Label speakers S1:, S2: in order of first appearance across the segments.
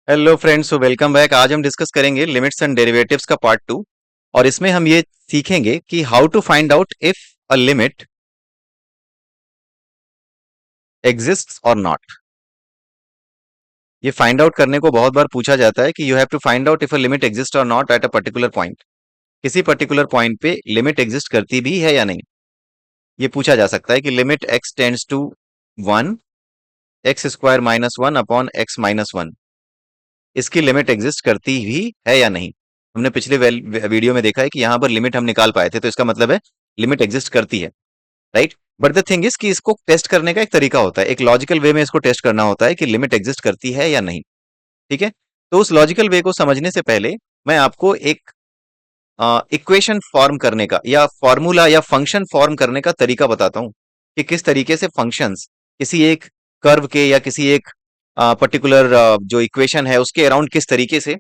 S1: Hello friends, welcome back. आज हम discuss करेंगे लिमिट्स एंड डेरिवेटिव्स का पार्ट टू। और इसमें हम ये सीखेंगे कि how to find out if a limit exists और नॉट। ये फाइंड आउट करने को बहुत बार पूछा जाता है कि you have to find out if a limit exist और not at a particular point. किसी पर्टिकुलर पॉइंट पे लिमिट एग्जिस्ट करती भी है या नहीं, ये पूछा जा सकता है कि limit x tends to one, x square minus one upon x minus one, इसकी लिमिट एग्जिस्ट करती भी है या नहीं। हमने पिछले वीडियो में देखा है कि यहाँ पर लिमिट हम निकाल पाए थे, तो इसका मतलब है लिमिट एग्जिस्ट करती है, right. But the thing is कि इसको टेस्ट करने का एक तरीका होता है, एक लॉजिकल वे में इसको टेस्ट करना होता है कि लिमिट एग्जिस्ट करती है या नहीं। ठीक है। तो उस लॉजिकल वे को समझने से पहले मैं आपको एक इक्वेशन फॉर्म करने का या फॉर्मूला या फंक्शन फॉर्म करने का तरीका बताता हूं कि किस तरीके से फंक्शंस किसी एक कर्व के या किसी एक पर्टिकुलर जो इक्वेशन है उसके अराउंड किस तरीके से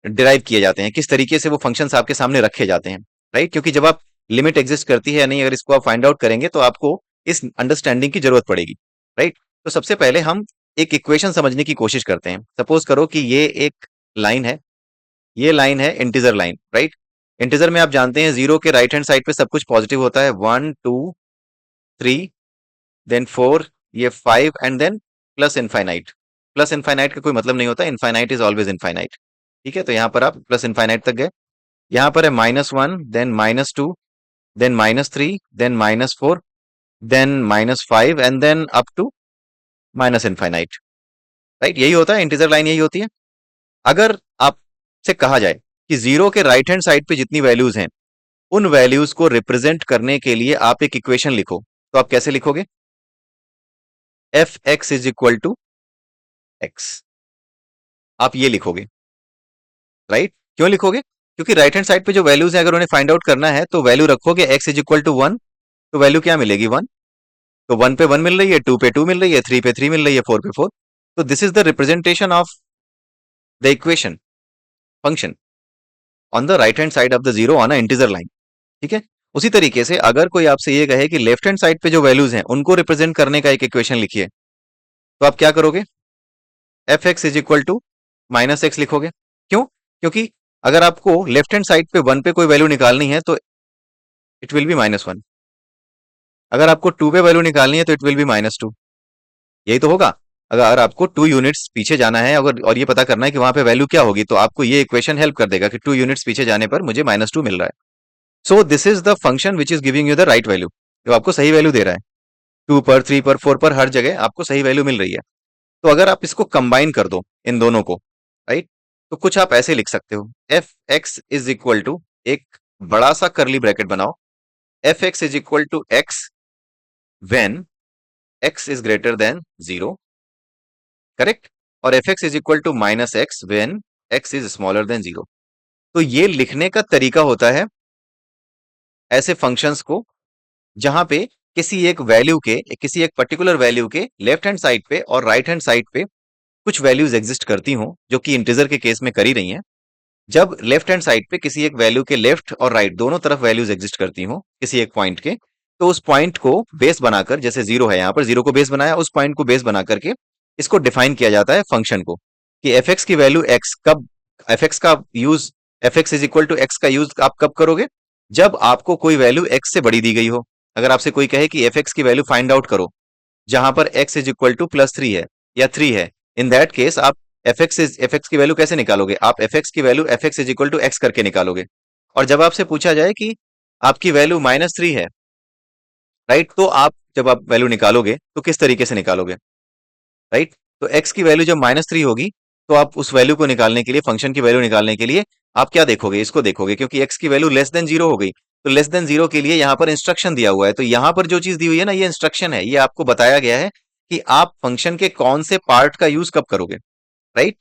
S1: डिराइव किए जाते हैं, किस तरीके से वो फंक्शंस आपके सामने रखे जाते हैं, राइट। क्योंकि जब आप लिमिट एग्जिस्ट करती है या नहीं, अगर इसको आप फाइंड आउट करेंगे तो आपको इस अंडरस्टैंडिंग की जरूरत पड़ेगी, राइट। तो सबसे पहले हम एक इक्वेशन समझने की कोशिश करते हैं। सपोज करो कि ये एक लाइन है, ये लाइन है इंटीजर लाइन, राइट। इंटीजर में आप जानते हैं जीरो के राइट हैंड साइड पे सब कुछ पॉजिटिव होता है, one two three, then four, ये five and then plus infinite. Plus infinite का कोई मतलब नहीं होता, इनफाइनाइट इज ऑलवेज इनफाइनाइट। ठीक है, तो यहां पर आप प्लस इनफाइनाइट तक गए। यहाँ पर है minus one, then minus two, then minus three, then minus four, then minus five and then up to minus infinite, right. यही होता है इंटीजर लाइन, यही होती है। अगर आपसे कहा जाए कि जीरो के राइट हैंड साइड पे जितनी वैल्यूज हैं उन वैल्यूज को रिप्रेजेंट करने के लिए आप एक इक्वेशन लिखो, तो आप कैसे लिखोगे? F x is equal to x, आप ये लिखोगे, राइट। क्यों लिखोगे? क्योंकि राइट हैंड साइड पे जो वैल्यूज है अगर उन्हें फाइंड आउट करना है तो वैल्यू रखोगे x is equal to one, तो वैल्यू क्या मिलेगी? वन। तो वन पे वन मिल रही है, टू पे टू मिल रही है, थ्री पे थ्री मिल रही है, फोर पे फोर। तो this is the representation of the equation function on the right hand side of the zero on a integer line. ठीक है। उसी तरीके से अगर कोई आपसे ये कहे कि लेफ्ट हैंड साइड पे जो वैल्यूज हैं उनको रिप्रेजेंट करने का एक इक्वेशन लिखिए, तो आप क्या करोगे? F x is equal to minus x लिखोगे। क्यों? क्योंकि अगर आपको लेफ्ट हैंड साइड पे वन पे कोई वैल्यू निकालनी है तो it will be minus one, अगर आपको टू पे वैल्यू निकालनी है तो it will be minus two. यही तो होगा। अगर आपको टू यूनिट्स पीछे जाना है अगर और ये पता करना है कि वहां पे वैल्यू क्या होगी, तो आपको ये इक्वेशन हेल्प कर देगा कि टू यूनिट्स पीछे जाने पर मुझे माइनस टू मिल रहा है। So this is the function which is giving you the right value, जो आपको सही वैल्यू दे रहा है। टू पर, थ्री पर, फोर पर, हर जगह आपको सही वैल्यू मिल रही है। तो अगर आप इसको कंबाइन कर दो इन दोनों को, राइट, तो कुछ आप ऐसे लिख सकते हो। F x is equal to, एक बड़ा सा करली ब्रैकेट बनाओ, f x is equal to x when x is greater than zero, correct. और f x is equal to minus x when x is smaller than zero. तो ये लिखने का तरीका होता है ऐसे फंक्शंस को जहां पे किसी एक वैल्यू के, किसी एक पर्टिकुलर वैल्यू के लेफ्ट हैंड साइड पे और राइट हैंड साइड पे कुछ वैल्यूज एग्जिस्ट करती हों, जो कि इंटीजर के केस में करी रही हैं। जब लेफ्ट हैंड साइड पे किसी एक वैल्यू के लेफ्ट और राइट दोनों तरफ वैल्यूज एग्जिस्ट करती हों किसी एक पॉइंट के, तो उस पॉइंट को बेस बनाकर, जैसे जीरो है, यहाँ पर जीरो को बेस बनाया, उस पॉइंट को बेस बना करके इसको डिफाइन किया जाता है फंक्शन को, कि एफ एक्स की वैल्यू एक्स कब, एफ एक्स का use, f x is equal to x का यूज आप कब करोगे? जब आपको कोई वैल्यू एक्स से बड़ी दी गई हो। अगर आपसे कोई कहे कि एफ एक्स की वैल्यू फाइंड आउट करो जहां पर x is equal to plus three है या थ्री है, इन दैट केस आप एफ एक्स की वैल्यू कैसे निकालोगे? आप एफ एक्स की value f x is equal to x करके निकालोगे। और जब आपसे पूछा जाए कि आपकी वैल्यू माइनस थ्री है, राइट, तो आप जब आप वैल्यू निकालोगे तो किस तरीके से निकालोगे, राइट। तो एक्स की वैल्यू जब माइनस थ्री होगी तो आप उस वैल्यू को निकालने के लिए, फंक्शन की वैल्यू निकालने के लिए आप क्या देखोगे? इसको देखोगे, क्योंकि एक्स की वैल्यू लेस देन जीरो हो गई। तो लेस देन जीरो के लिए यहाँ पर इंस्ट्रक्शन दिया हुआ है, तो यहाँ पर जो चीज दी हुई है ना, ये इंस्ट्रक्शन है, ये आपको बताया गया है कि आप फंक्शन के कौन से पार्ट का यूज कब करोगे, राइट।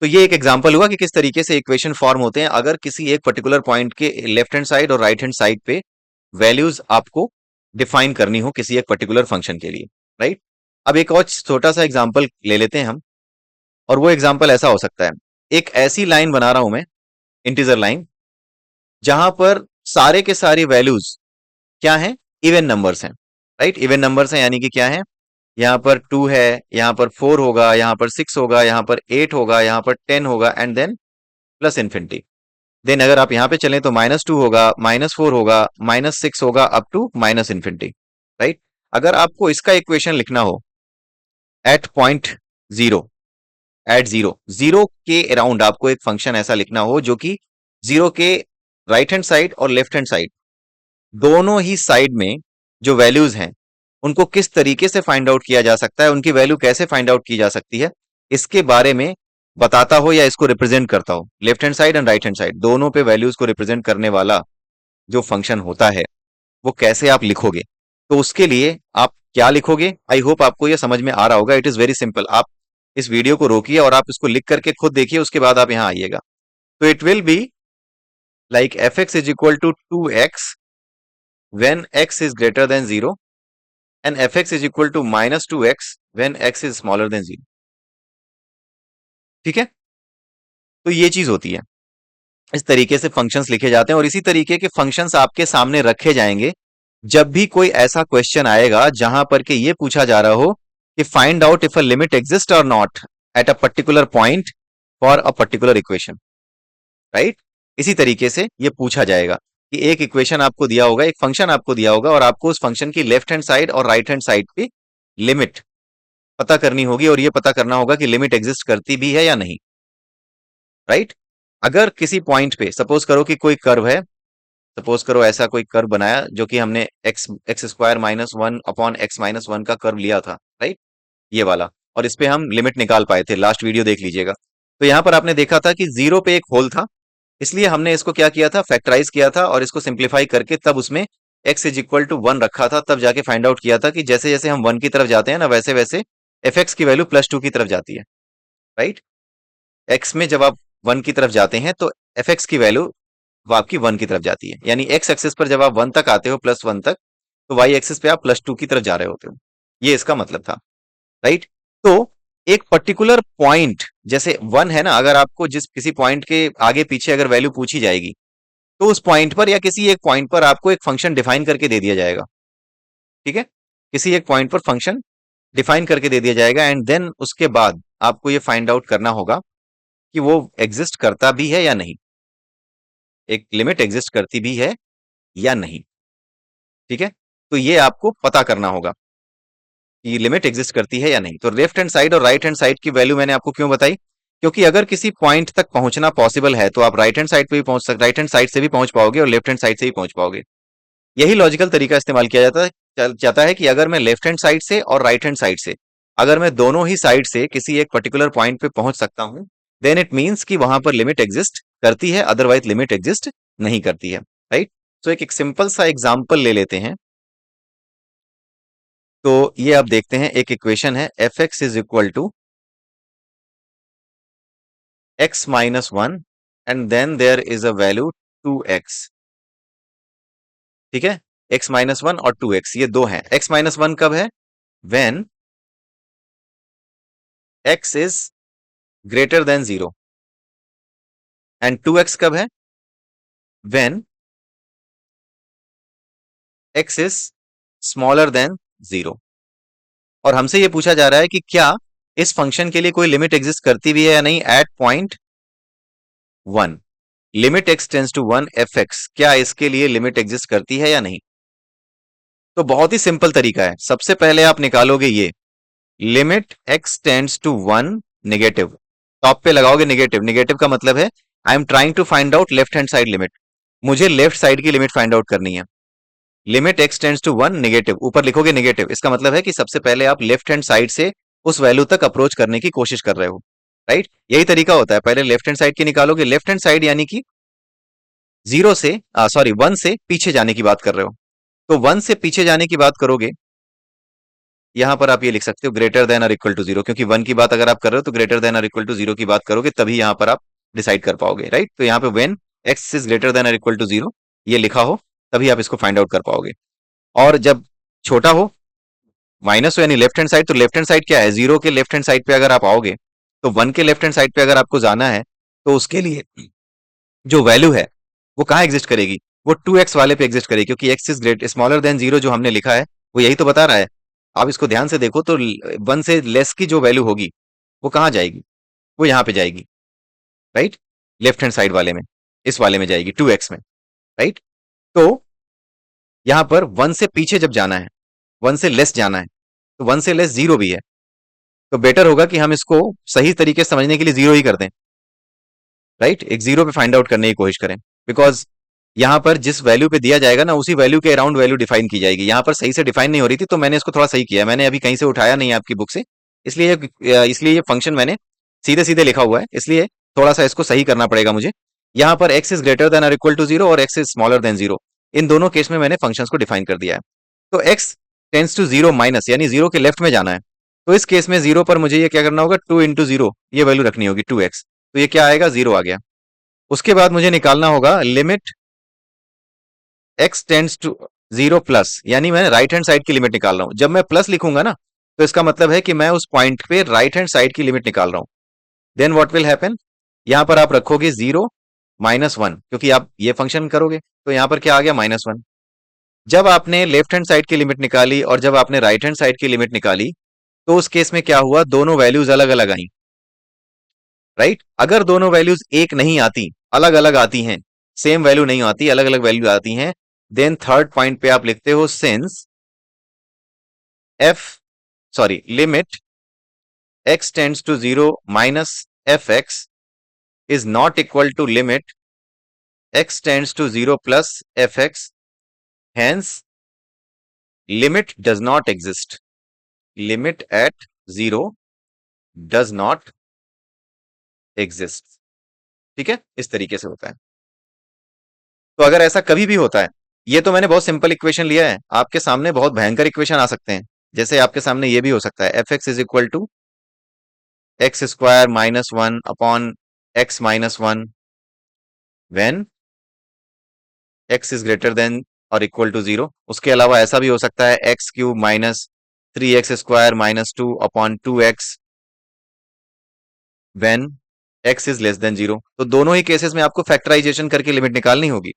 S1: तो ये एक एग्जांपल हुआ कि किस तरीके से इक्वेशन फॉर्म होते हैं अगर किसी एक पर्टिकुलर पॉइंट के लेफ्ट हैंड साइड और राइट हैंड साइड पे वैल्यूज आपको डिफाइन करनी हो किसी एक पर्टिकुलर फंक्शन के लिए, राइट। अब एक और छोटा सा एग्जांपल ले लेते हैं हम, और वो एग्जांपल ऐसा हो सकता है, एक ऐसी लाइन बना रहा हूं मैं, इंटीजर लाइन, जहां पर सारे के सारी वैल्यूज क्या हैं? इवन नंबर्स हैं, राइट। इवन नंबर्स हैं यानी कि क्या है? यहाँ पर 2 है, यहाँ पर 4 होगा, यहाँ पर 6 होगा, यहाँ पर 8 होगा, यहाँ पर 10 होगा and then plus infinity. Then अगर आप यहाँ पे चलें तो -2 होगा, -4 होगा, -6 होगा up to minus infinity, right. अगर आपको इसका इक्वेशन लिखना हो at point zero, at zero, zero के अराउंड आपको एक फंक्शन ऐसा लिखना हो जो कि जीरो के राइट हैंड साइड और लेफ्ट हैंड साइड दोनों ही साइड में जो वैल्यूज हैं उनको किस तरीके से फाइंड आउट किया जा सकता है, उनकी वैल्यू कैसे फाइंड आउट की जा सकती है, इसके बारे में बताता हो या इसको रिप्रेजेंट करता हो, left hand side and right hand side दोनों पे वैल्यूज को रिप्रेजेंट करने वाला जो फंक्शन होता है वो कैसे आप लिखोगे। तो उसके लिए आप क्या लिखोगे, आई होप आपको ये समझ में आ रहा होगा। It is very simple. आप इस वीडियो को रोकिए और आप इसको लिख करके खुद देखिए, उसके बाद आप यहाँ आइएगा। तो it will be like f x is equal to 2x when x is greater than 0 and fx is equal to -2x when x is smaller than 0। ठीक है, तो ये चीज होती है। इस तरीके से फंक्शंस लिखे जाते हैं और इसी तरीके के फंक्शंस आपके सामने रखे जाएंगे जब भी कोई ऐसा क्वेश्चन आएगा जहां पर कि ये पूछा जा रहा हो कि find out if a limit exist और not at a particular point for a particular equation, right. इसी तरीके से ये पूछा जाएगा कि एक इक्वेशन आपको दिया होगा, एक फंक्शन आपको दिया होगा और आपको उस फंक्शन की लेफ्ट हैंड साइड और राइट हैंड साइड पे लिमिट पता करनी होगी और ये पता करना होगा कि लिमिट एग्जिस्ट करती भी है या नहीं, राइट। अगर किसी पॉइंट पे सपोज करो कि कोई कर्व है, सपोज करो ऐसा कोई कर्व बनाया जो कि हमने x x square -1 upon x -1 का कर्व लिया था, राइट, ये वाला, और इस पे हम लिमिट निकाल पाए थे, लास्ट वीडियो देख लीजिएगा। तो यहां पर आपने देखा था कि जीरो पे एक होल था, इसलिए हमने इसको क्या किया था, फैक्टराइज किया था और इसको सिंप्लीफाई करके तब उसमें x इज इक्वल टू 1 रखा था, तब जाके फाइंड आउट किया था कि जैसे जैसे हम 1 की तरफ जाते हैं ना वैसे वैसे एफ एक्स की वैल्यू +2 की तरफ जाती है, राइट। x में जब आप 1 की तरफ जाते हैं तो एफ एक्स की वैल्यू वो आपकी 1 की तरफ जाती है, यानी x एक्सिस पर जब आप 1 तक आते हो, +1 तक, तो y एक्सिस पे आप +2 की तरफ जा रहे होते हो, ये इसका मतलब था, राइट। तो एक पर्टिकुलर पॉइंट जैसे 1 है ना, अगर आपको जिस किसी पॉइंट के आगे पीछे अगर वैल्यू पूछी जाएगी तो उस पॉइंट पर या किसी एक पॉइंट पर आपको एक फंक्शन डिफाइन करके दे दिया जाएगा, ठीक है। किसी एक पॉइंट पर फंक्शन डिफाइन करके दे दिया जाएगा एंड देन उसके बाद आपको ये फाइंड आउट करना होगा कि वो एग्जिस्ट करता भी है या नहीं, एक लिमिट एग्जिस्ट करती भी है या नहीं, ठीक है। तो ये आपको पता करना होगा कि लिमिट एग्जिस्ट करती है या नहीं। तो लेफ्ट हैंड साइड और राइट हैंड साइड की वैल्यू मैंने आपको क्यों बताई, क्योंकि अगर किसी पॉइंट तक पहुंचना पॉसिबल है तो आप राइट हैंड साइड पे भी पहुंच सकते, राइट हैंड साइड से भी पहुंच पाओगे और लेफ्ट हैंड साइड से भी पहुंच पाओगे। यही लॉजिकल तरीका इस्तेमाल किया जाता है कि अगर मैं लेफ्ट हैंड साइड से और राइट हैंड साइड से, अगर मैं दोनों ही साइड से किसी एक पर्टिकुलर पॉइंट पे पहुंच सकता हूं, देन इट मींस कि वहां पर लिमिट एग्जिस्ट करती है, अदरवाइज लिमिट एग्जिस्ट नहीं करती है, राइट। तो एक सिंपल सा एग्जांपल ले लेते हैं। तो ये आप देखते हैं, एक इक्वेशन है f x is equal to x-1 and then there is a value 2x, ठीक है। x-1 और 2x ये दो हैं। x-1 कब है, when x is greater then 0 and 2x कब है, when x is smaller then 0। और हमसे ये पूछा जा रहा है कि क्या इस फंक्शन के लिए कोई लिमिट एग्जिस्ट करती भी है या नहीं at point 1, limit x tends to 1 f x, क्या इसके लिए लिमिट एग्जिस्ट करती है या नहीं। तो बहुत ही सिंपल तरीका है, सबसे पहले आप निकालोगे ये limit x tends to 1 negative, top पे लगाओगे नेगेटिव, नेगेटिव का मतलब है I am trying to find out left hand side limit, मुझे लेफ्ट साइड की लिमिट फाइंड आउट करनी है। Limit x tends to 1 negative, ऊपर लिखोगे नेगेटिव, इसका मतलब है कि सबसे पहले आप लेफ्ट हैंड साइड से उस वैल्यू तक अप्रोच करने की कोशिश कर रहे हो, राइट। यही तरीका होता है, पहले लेफ्ट हैंड साइड की निकालोगे, लेफ्ट हैंड साइड यानी कि 0 से सॉरी 1 से पीछे जाने की बात कर रहे हो, तो 1 से पीछे जाने की बात करोगे, यहां पर आप ये लिख सकते हो ग्रेटर देन और इक्वल टू 0, क्योंकि 1 की बात अगर आप कर रहे हो तो ग्रेटर देन और इक्वल टू 0 की बात करोगे, तभी यहां पर आप डिसाइड कर पाओगे, राइट। तो यहां पे when x is greater than और इक्वल टू 0 ये लिखा हो तभी आप इसको फाइंड आउट कर पाओगे। और जब छोटा हो, माइनस हो यानी लेफ्ट हैंड साइड, तो लेफ्ट हैंड साइड क्या है, 0 के लेफ्ट हैंड साइड पे अगर आप आओगे तो 1 के लेफ्ट हैंड साइड पे अगर आपको जाना है तो उसके लिए जो वैल्यू है वो कहाँ एग्जिस्ट करेगी, वो 2x वाले पे एग्जिस्ट करेगी, क्योंकि x is great smaller than 0 जो हमने लिखा है वो यही तो बता रहा है। आप इसको ध्यान से देखो तो 1 से लेस की जो वैल्यू होगी वो कहाँ जाएगी, वो यहाँ पे जाएगी, राइट, लेफ्ट हैंड साइड वाले में, इस वाले में जाएगी 2x में, राइट। तो यहाँ पर 1 से पीछे जब जाना है, 1 से लेस जाना है, तो 1 से लेस जीरो भी है, तो बेटर होगा कि हम इसको सही तरीके से समझने के लिए जीरो ही कर दें, राइट, एक जीरो पे फाइंड आउट करने की कोशिश करें। बिकॉज यहाँ पर जिस वैल्यू पे दिया जाएगा ना उसी वैल्यू के अराउंड वैल्यू डिफाइन की जाएगी। यहाँ पर सही से डिफाइन नहीं हो रही थी तो मैंने इसको थोड़ा सही किया, मैंने अभी कहीं से उठाया नहीं है आपकी बुक से, इसलिए ये फंक्शन मैंने सीधे सीधे लिखा हुआ है, इसलिए थोड़ा सा इसको सही करना पड़ेगा मुझे। यहाँ पर x इज ग्रेटर देन और इक्वल टू जीरो और x is smaller than zero, इन दोनों केस में मैंने फंक्शंस को डिफाइन कर दिया है। तो x tends to zero minus यानी जीरो के लेफ्ट में जाना है, तो इस केस में जीरो पर मुझे ये क्या करना होगा, 2 into 0 ये वैल्यू रखनी होगी 2x, तो ये क्या आएगा, जीरो आ गया। उसके बाद मुझे निकालना होगा limit x tends to zero plus, यानी मैं राइट हैंड साइड की लिमिट निकाल रहा हूं। जब मैं प्लस लिखूंगा ना तो इसका मतलब है कि मैं उस पॉइंट पे राइट हैंड साइड की लिमिट निकाल रहा हूं। देन व्हाट विल हैपन, यहां पर आप रखोगे जीरो माइनस वन, क्योंकि आप ये फंक्शन करोगे तो यहां पर क्या आ गया, -1। जब आपने लेफ्ट हैंड साइड की लिमिट निकाली और जब आपने राइट हैंड साइड की लिमिट निकाली, तो उस केस में क्या हुआ, दोनों वैल्यूज अलग अलग आई, राइट। अगर दोनों वैल्यूज एक नहीं आती, अलग अलग आती हैं, सेम वैल्यू नहीं आती, अलग अलग वैल्यू आती हैं, देन थर्ड पॉइंट पे आप लिखते हो since f sorry limit x tends to zero minus f x is not equal to limit x tends to zero plus f x, hence limit does not exist, limit at zero does not exist. ठीक है, इस तरीके से होता है। तो अगर ऐसा कभी भी होता है, ये तो मैंने बहुत सिंपल इक्वेशन लिया है, आपके सामने बहुत भयंकर इक्वेशन आ सकते हैं। जैसे आपके सामने ये भी हो सकता है, f x is equal to x square -1 upon x -1 when x is greater than और इक्वल टू जीरो। उसके अलावा ऐसा भी हो सकता है x cube -3x² -2 upon 2x when x is less than zero. तो दोनों ही केसेस में आपको फैक्टराइजेशन करके लिमिट निकालनी होगी,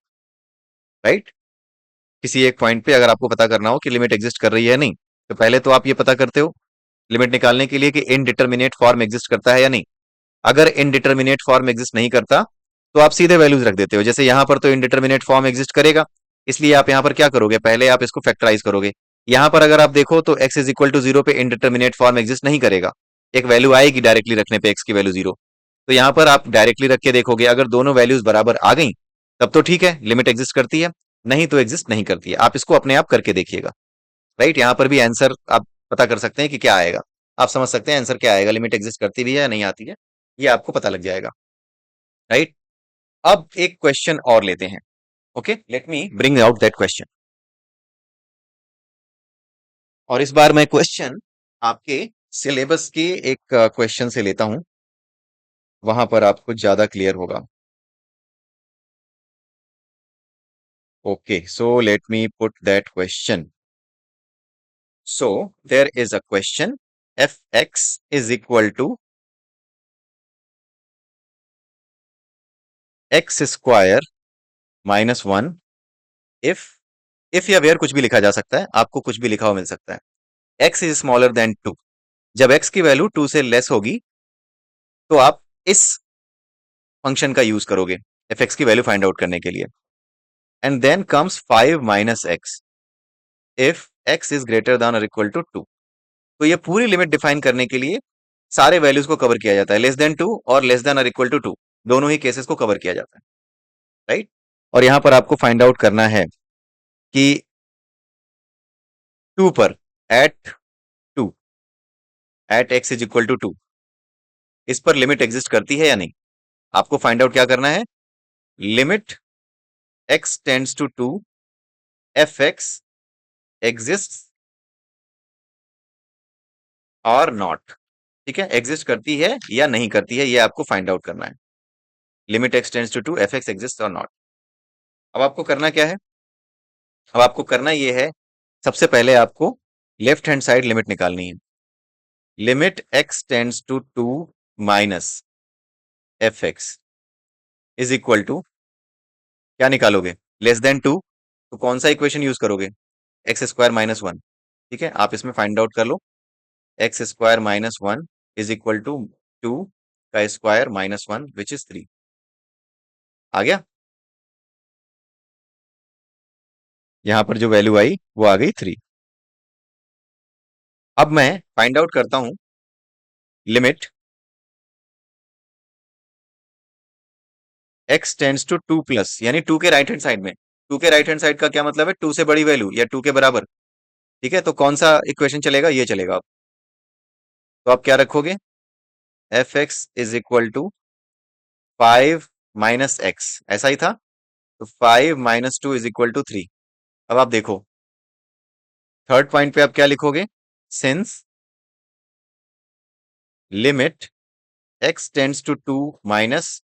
S1: राइट। किसी एक पॉइंट पे अगर आपको पता करना हो कि लिमिट एग्जिस्ट कर रही है या नहीं, तो पहले तो आप ये पता करते हो लिमिट निकालने के लिए कि इनडिटर्मिनेट फॉर्म एग्जिस्ट करता है या नहीं। अगर इनडिटर्मिनेट फॉर्म एग्जिस्ट नहीं करता तो आप सीधे वैल्यूज रख देते हो। जैसे यहां पर तो इनडिटर्मिनेट फॉर्म एग्जिस्ट करेगा, इसलिए आप यहां पर क्या करोगे, पहले आप इसको फैक्टराइज करोगे। यहां पर अगर आप देखो तो x is equal to zero पे इनडिटर्मिनेट फॉर्म एग्जिस्ट नहीं करेगा, एक वैल्यू आएगी डायरेक्टली रखने पे x की वैल्यू जीरो, तो यहां पर आप डायरेक्टली रख के देखोगे, अगर दोनों वैल्यूज बराबर आ गई तब तो ठीक है, लिमिट एग्जिस्ट करती है, नहीं तो एग्जिस्ट नहीं करती है। आप इसको अपने आप करके देखिएगा, राइट। यहां पर भी आंसर आप पता कर सकते हैं कि क्या आएगा, आप समझ सकते हैं आंसर क्या आएगा, लिमिट एग्जिस्ट करती भी है या नहीं आती है, ये आपको पता लग जाएगा, राइट। अब एक क्वेश्चन और लेते हैं, okay, let me bring out that question. और इस बार मैं क्वेश्चन आपके सिलेबस के एक क्वेश्चन से लेता हूं, वहां पर आपको ज्यादा क्लियर होगा। Okay, so let me put that question. So there is a question, f x is equal to x square -1 if, if या वेयर कुछ भी लिखा जा सकता है, आपको कुछ भी लिखा हुआ मिल सकता है। एक्स इज स्मॉलर देन 2, जब एक्स की वैल्यू 2 से लेस होगी तो आप इस फंक्शन का यूज करोगे एफ एक्स की वैल्यू फाइंड आउट करने के लिए। And then comes 5 minus x if x is greater than और इक्वल टू 2। तो ये पूरी लिमिट डिफाइन करने के लिए सारे वैल्यूज को कवर किया जाता है, लेस देन 2 और लेस देन और इक्वल टू 2, दोनों ही केसेस को कवर किया जाता है, राइट। और यहां पर आपको फाइंड आउट करना है कि 2 पर at 2 at x is equal to 2 इस पर लिमिट एग्जिस्ट करती है या नहीं। आपको फाइंड आउट क्या करना है, limit x tends to 2 f x exist और नॉट। ठीक है, एग्जिस्ट करती है या नहीं करती है, ये आपको फाइंड आउट करना है। Limit x tends to 2 f x exist और नॉट। अब आपको करना क्या है, अब आपको करना ये है, सबसे पहले आपको लेफ्ट हैंड साइड लिमिट निकालनी है। Limit x tends to 2 minus f x is equal to, क्या निकालोगे, लेस देन 2, तो कौन सा इक्वेशन यूज करोगे, एक्स स्क्वायर -1, ठीक है, आप इसमें फाइंड आउट कर लो। X square minus one is equal to 2 का square minus one which is 3। आ गया? यहां पर जो वैल्यू आई वो आ गई 3। अब मैं फाइंड आउट करता हूं limit x tends to 2 plus, यानी 2 के राइट हैंड साइड में। 2 के राइट हैंड साइड का क्या मतलब है? 2 से बड़ी वैल्यू या 2 के बराबर। ठीक है, तो कौन सा इक्वेशन चलेगा? ये चलेगा। अब तो आप क्या रखोगे? F x is equal to 5 minus x, ऐसा ही था। तो 5 minus two is equal to 3। अब आप देखो थर्ड पॉइंट पे आप क्या लिखोगे? Since limit x tends to 2 minus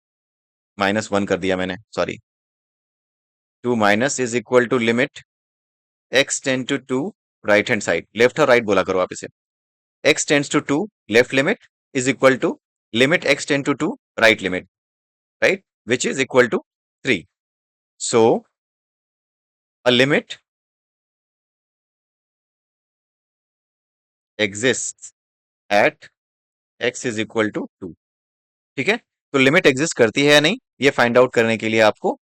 S1: minus one कर दिया मैंने, sorry, 2 minus is equal to limit x tend to 2 right hand side, left और राइट बोला करो आप इसे। X tends to 2 left limit is equal to limit x tend to 2 right limit, right, which is equal to 3. So a limit exists at x is equal to 2। ठीक है, तो limit exist करती है या नहीं, ये फाइंड आउट करने के लिए आपको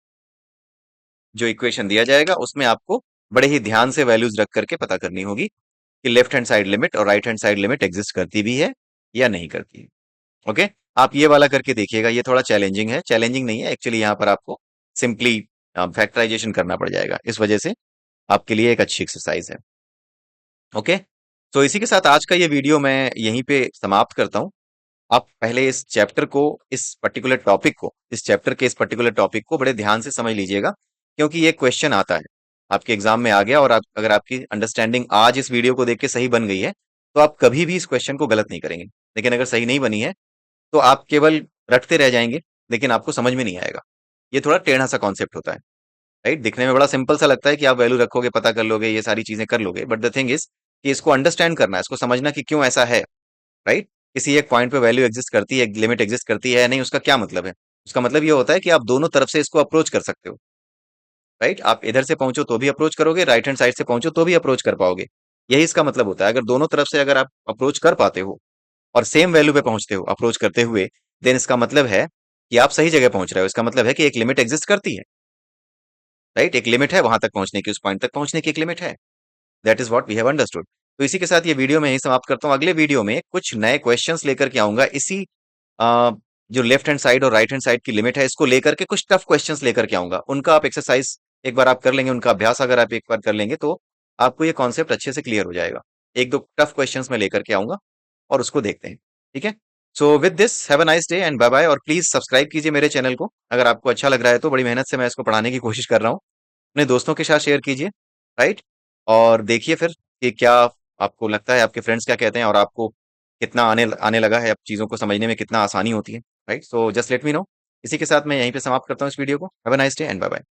S1: जो इक्वेशन दिया जाएगा उसमें आपको बड़े ही ध्यान से वैल्यूज रख करके पता करनी होगी कि लेफ्ट हैंड साइड लिमिट और right hand side limit exist करती भी है या नहीं करती है। ओके, आप ये वाला करके देखिएगा, ये थोड़ा चैलेंजिंग है, चैलेंजिंग नहीं है एक्चुअली, यहाँ पर आपको सिंपली फैक्टराइजेशन करना पड़ जाएगा, इस वजह से आपके लिए एक अच्छी एक्सरसाइज है। ओके, तो इसी के साथ आज का ये वीडियो मैं यहीं पे समाप्त करता हूँ। आप पहले इस चैप्टर को, इस पर्टिकुलर टॉपिक को, इस चैप्टर के इस पर्टिकुलर टॉपिक को बड़े ध्यान से समझ लीजिएगा, क्योंकि ये क्वेश्चन आता है आपके एग्जाम में आ गया, और अगर आपकी अंडरस्टैंडिंग आज इस वीडियो को देख के सही बन गई है तो आप कभी भी इस क्वेश्चन को गलत नहीं करेंगे। लेकिन अगर सही नहीं बनी है तो आप केवल रटते रह जाएंगे, लेकिन आपको समझ में नहीं आएगा। ये थोड़ा टेढ़ा सा कॉन्सेप्ट होता है, राइट? दिखने में बड़ा सिंपल सा लगता है कि आप वैल्यू रखोगे, पता कर लोगे, ये सारी चीजें कर लोगे, बट द थिंग इज कि इसको अंडरस्टैंड करना है, इसको समझना कि क्यों ऐसा है, राइट? किसी एक पॉइंट पे वैल्यू एग्जिस्ट करती है, लिमिट एग्जिस्ट करती है या नहीं, उसका क्या मतलब है? उसका मतलब ये होता है कि आप दोनों तरफ से इसको अप्रोच कर सकते हो, राइट? आप इधर से पहुंचो तो भी अप्रोच करोगे, राइट हैंड साइड से पहुंचो तो भी अप्रोच कर पाओगे। यही इसका मतलब होता है। अगर दोनों तरफ से अगर आप अप्रोच कर पाते हो और सेम वैल्यू पे पहुंचते हो अप्रोच करते हुए, देन इसका मतलब है कि आप सही जगह पहुंच रहे हो। इसका मतलब है कि एक लिमिट एग्जिस्ट करती है, राइट? एक लिमिट है वहां तक पहुंचने की, उस पॉइंट तक पहुंचने की एक लिमिट है। That is what we have understood. तो इसी के साथ ये वीडियो मैं यही समाप्त करता हूँ। अगले वीडियो में कुछ नए क्वेश्चंस लेकर के आऊंगा, इसी अ, जो लेफ्ट हैंड साइड और राइट हैंड साइड की लिमिट है इसको लेकर के कुछ टफ क्वेश्चंस लेकर के आऊंगा। उनका आप एक्सरसाइज एक बार आप कर लेंगे, उनका अभ्यास अगर आप एक बार कर लेंगे तो आपको ये कॉन्सेप्ट अच्छे से क्लियर हो जाएगा। एक दो टफ क्वेश्चंस मैं लेकर के आऊंगा और उसको देखते हैं। ठीक है, so with this have a nice day and bye bye. और प्लीज सब्सक्राइब कीजिए मेरे चैनल को, अगर आपको अच्छा लग रहा है तो। बड़ी मेहनत से मैं इसको पढ़ाने की कोशिश कर रहा हूँ। अपने दोस्तों के साथ शेयर कीजिए, राइट? और देखिए फिर कि क्या आपको लगता है, आपके फ्रेंड्स क्या कहते हैं, और आपको कितना आने आने लगा है, अब चीज़ों को समझने में कितना आसानी होती है, right? So just let me know. इसी के साथ मैं यहीं पे समाप्त करता हूँ इस वीडियो को। Have a nice day and bye bye.